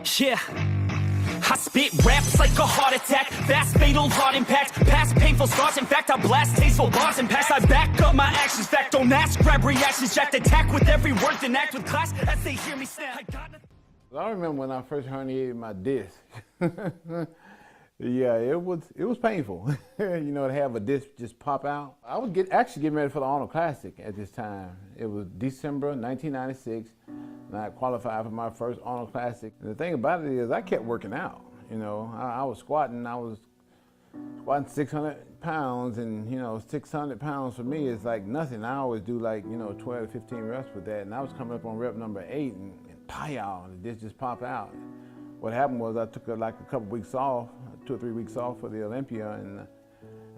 Yeah, I spit raps like a heart attack, fast fatal heart impact, past painful scars, in fact I blast tasteful bars and packs. I back up my actions, fact don't ask, grab reactions, jacked attack with every word, then act with class as they hear me snap. I remember when I first herniated my disc. Yeah, it was painful, you know, to have a disc just pop out. I was actually getting ready for the Arnold Classic at this time. It was December 1996, and I qualified for my first Arnold Classic. And the thing about it is I kept working out, you know. I was squatting 600 pounds, and, you know, 600 pounds for me is like nothing. I always do like, you know, 12 to 15 reps with that, and I was coming up on rep number 8, and pow, the disc just popped out. What happened was I took like a couple weeks off, 2 or 3 weeks off for the Olympia, and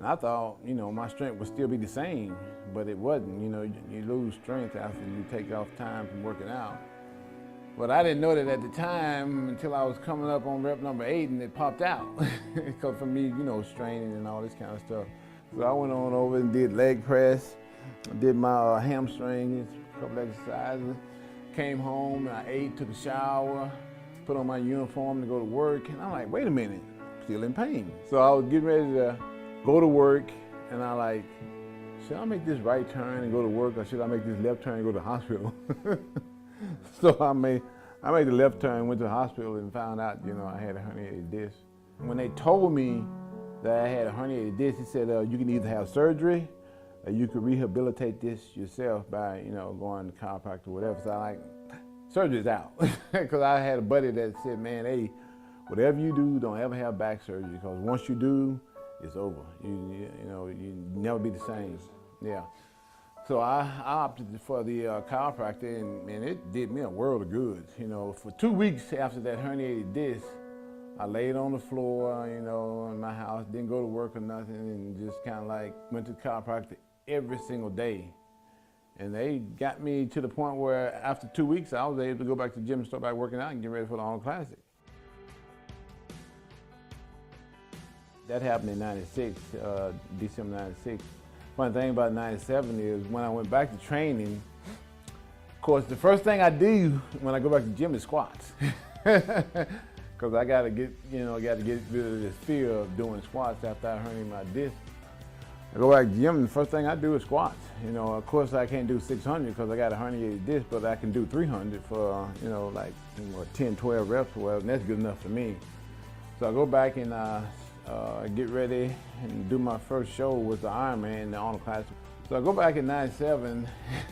I thought, you know, my strength would still be the same, but it wasn't. You know, you lose strength after you take off time from working out. But I didn't know that at the time until I was coming up on rep number 8 and it popped out. Because for me, you know, straining and all this kind of stuff. So I went on over and did leg press, did my hamstrings, a couple exercises, came home and I ate, took a shower, put on my uniform to go to work, and I'm like, wait a minute, I'm still in pain. So I was getting ready to go to work, and I like, should I make this right turn and go to work, or should I make this left turn and go to the hospital? So I made the left turn, went to the hospital, and found out, you know, I had a herniated disc. When they told me that I had a herniated disc, he said, you can either have surgery, or you could rehabilitate this yourself by, you know, going to chiropractor or whatever. So I like, surgery's out. Because I had a buddy that said, man, hey, whatever you do, don't ever have back surgery, because once you do, it's over. You know, you never be the same. Yeah. So I opted for the chiropractor, and it did me a world of good. You know, for 2 weeks after that herniated disc, I laid on the floor, you know, in my house, didn't go to work or nothing, and just kind of like went to the chiropractor every single day. And they got me to the point where after 2 weeks, I was able to go back to the gym and start back working out and get ready for the Arnold Classic. That happened in '96, December '96. Funny thing about '97 is when I went back to training, of course, the first thing I do when I go back to the gym is squats. Because I got to get rid of this fear of doing squats after I herniated my disc. I go back to the gym, and the first thing I do is squats. You know, of course I can't do 600 because I got a herniated disc, but I can do 300 for, you know, like 10, 12 reps or whatever, and that's good enough for me. So I go back and get ready and do my first show with the Ironman in the Arnold Classic. So I go back in '97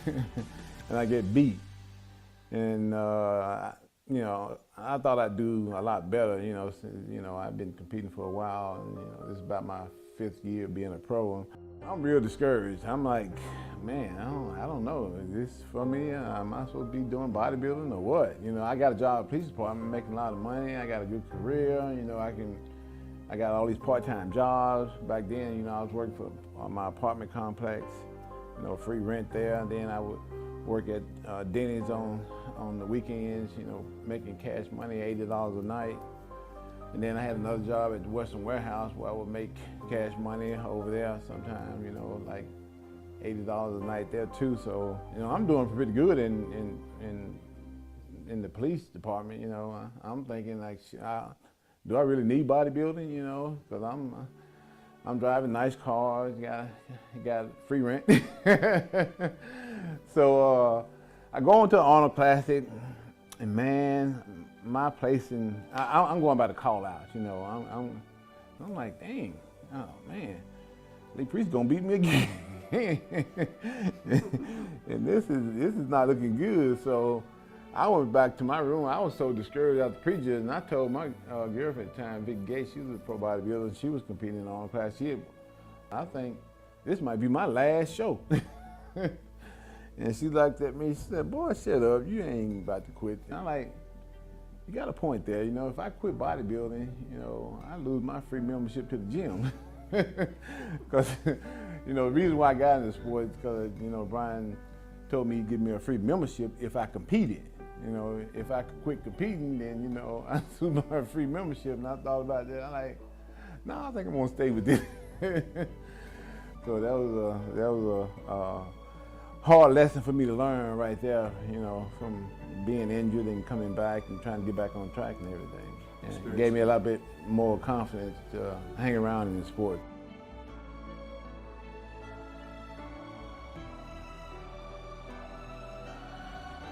and I get beat. And, you know, I thought I'd do a lot better, you know, since, you know, I've been competing for a while, and, you know, this is about my 5th year being a pro. I'm real discouraged. I'm like, man, I don't know. Is this for me? Am I supposed to be doing bodybuilding or what? You know, I got a job at the police department, making a lot of money. I got a good career. You know, I got all these part-time jobs. Back then, you know, I was working for my apartment complex, you know, free rent there. And then I would work at Denny's on the weekends, you know, making cash money, $80 a night. And then I had another job at the Western Warehouse where I would make cash money over there sometime, you know, like $80 a night there too. So, you know, I'm doing pretty good in the police department, you know. I'm thinking like, do I really need bodybuilding, you know? Because I'm driving nice cars, got free rent. So I go on to the Arnold Classic, and man, my placing, I'm going by the call outs, you know. I'm like, dang, oh man, Lee Priest gonna beat me again. And this is not looking good. So I went back to my room. I was so discouraged after pre-judge, and I told my girlfriend at the time, Vicky Gates, she was a pro bodybuilder, and she was competing in Arnold Class. I think this might be my last show. And she looked at me, she said, boy, shut up, you ain't about to quit. And I'm like, you got a point there, you know, if I quit bodybuilding, you know, I lose my free membership to the gym. Because, you know, the reason why I got into sport is because, you know, Brian told me he'd give me a free membership if I competed. You know, if I could quit competing, then, you know, I lose my free membership. And I thought about that. I'm like, no, I think I'm gonna stay with this. So that was a hard lesson for me to learn right there, you know, from being injured and coming back and trying to get back on track and everything. And it gave me a lot bit more confidence to hang around in the sport.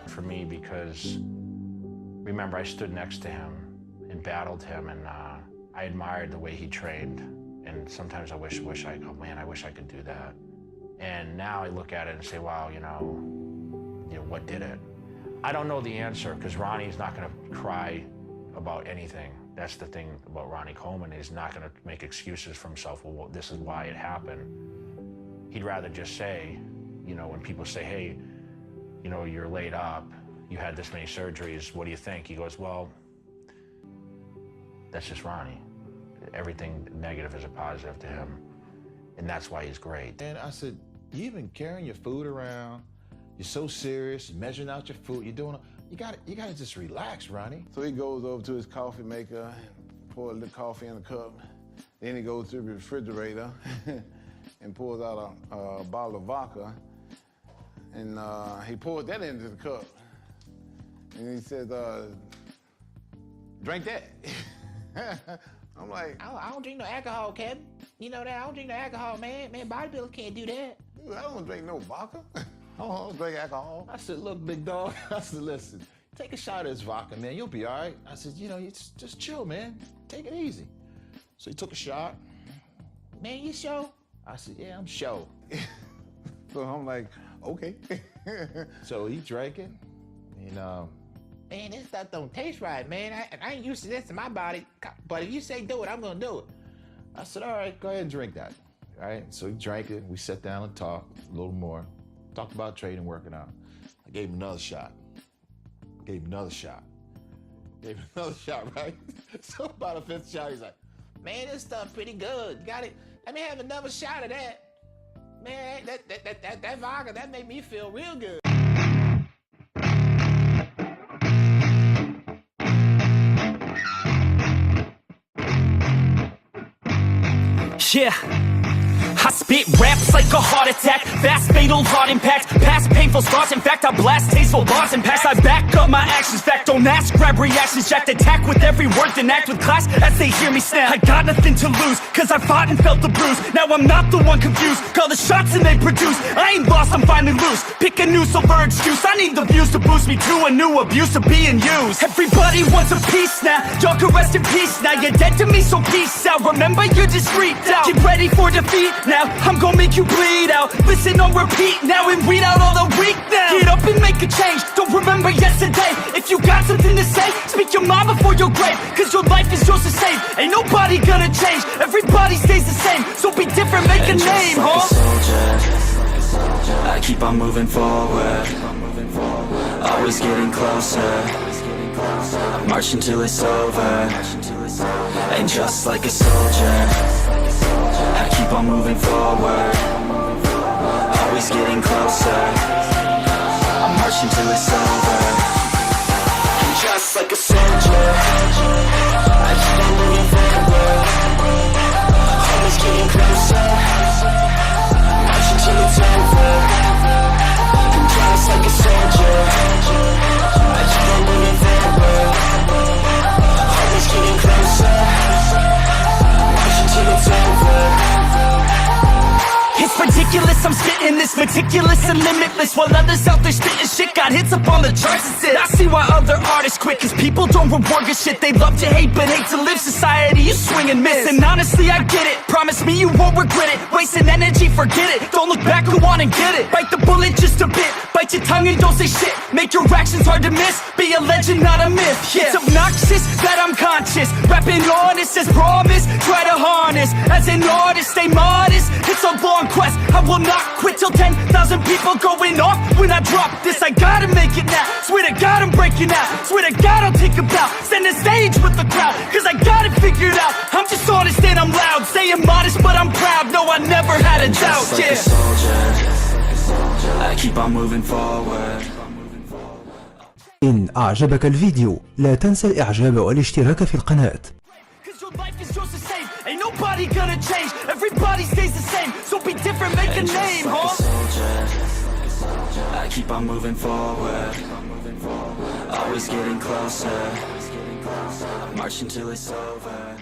For me, because remember, I stood next to him and battled him, and I admired the way he trained. And sometimes I wish I could do that. And now I look at it and say, wow, you know, what did it? I don't know the answer, because Ronnie's not going to cry about anything. That's the thing about Ronnie Coleman. He's not going to make excuses for himself. Well, this is why it happened. He'd rather just say, you know, when people say, hey, you know, you're laid up, you had this many surgeries, what do you think? He goes, well, that's just Ronnie. Everything negative is a positive to him, and that's why he's great. And I said, you even carrying your food around, you're so serious, measuring out your food, you're doing, you gotta just relax, Ronnie. So he goes over to his coffee maker, pours the coffee in a cup, then he goes to the refrigerator and pulls out a bottle of vodka, and he pours that into the cup. And he says, drink that. I'm like, I don't drink no alcohol, Kevin. You know that? I don't drink no alcohol, man. Man, bodybuilders can't do that. dude, I don't drink no vodka. I don't drink alcohol. I said, look, big dog. I said, listen, take a shot of this vodka, man. You'll be all right. I said, you know, just chill, man. Take it easy. So he took a shot. Man, you sure? I said, yeah, I'm sure. So I'm like, okay. So he drank it, and Man, this stuff don't taste right, man. I ain't used to this in my body, but if you say do it, I'm gonna do it. I said, all right, go ahead and drink that. All right, so he drank it. We sat down and talked a little more. Talked about training, working out. I gave him another shot. Gave him another shot. Gave him another shot, right? So about a fifth shot, he's like, Man, this stuff pretty good. You got it. Let me have another shot of that. Man, that vodka, that made me feel real good. Yeah, I spit raps like a heart attack, fast fatal heart impact, past painful scars, in fact I blast tasteful bars and past, I back up my actions, fact don't ask, grab reactions, jacked attack with every word, then act with class as they hear me snap. I got nothing to lose, cause I fought and felt the bruise, now I'm not the one confused, call the shots and they produce, I ain't lost, I'm finally loose, pick a new silver excuse, I need the views to boost me to a new abuse of being used. Everybody wants a piece now, y'all can rest in peace now, you're dead to me so peace out, remember you're just freaked out, get ready for defeat now, I'm gonna make you bleed out, listen on repeat now and weed out all the weak now, get up and make a change, don't remember yesterday, if you got something to say, speak your mind before your grave, cause your life is yours to save, ain't nobody gonna change, everybody stays the same, so be different, make a name, like a soldier, I keep on moving forward, always getting closer, I march until it's over, and just like a soldier, I keep on moving forward, always getting closer, I'm marching till it's over. And just like a soldier, I keep on moving forward, always getting closer, marching till it's over. And just like a soldier, I keep on moving forward, always getting closer, marching till it's over. It's ridiculous, I'm spitting this meticulous and limitless, while others out there spitting shit got hits up on the charts and shit. I see why other artists quit, cause people don't reward good shit. They love to hate but hate to live. Society, you swing and miss, and honestly I get it, promise me you won't regret it. Wasting energy, forget it, don't look back, go on and get it. Bite the bullet just a bit, bite your tongue and don't say shit. Make your actions hard to miss, be a legend not a myth. Yeah. It's obnoxious that I'm conscious, rapping honest as promise, try to harness. As an artist, stay modest, it's a long quest, I will not quit till 10,000 people going off when I drop this. I gotta make it now, swear to God I'm breaking out, swear to God I'll take a bow, stand the stage with the crowd, cause I got it figured out. I'm just honest and I'm loud, saying modest but I'm proud, no I never had a doubt. Just like a soldier, I keep on moving forward. إن أعجبك الفيديو لا تنسى الإعجاب والاشتراك في القناة. Life is yours to save, ain't nobody gonna change, everybody stays the same, so be different, make a name, like a soldier, I keep on moving forward, Always getting closer. I march until it's over.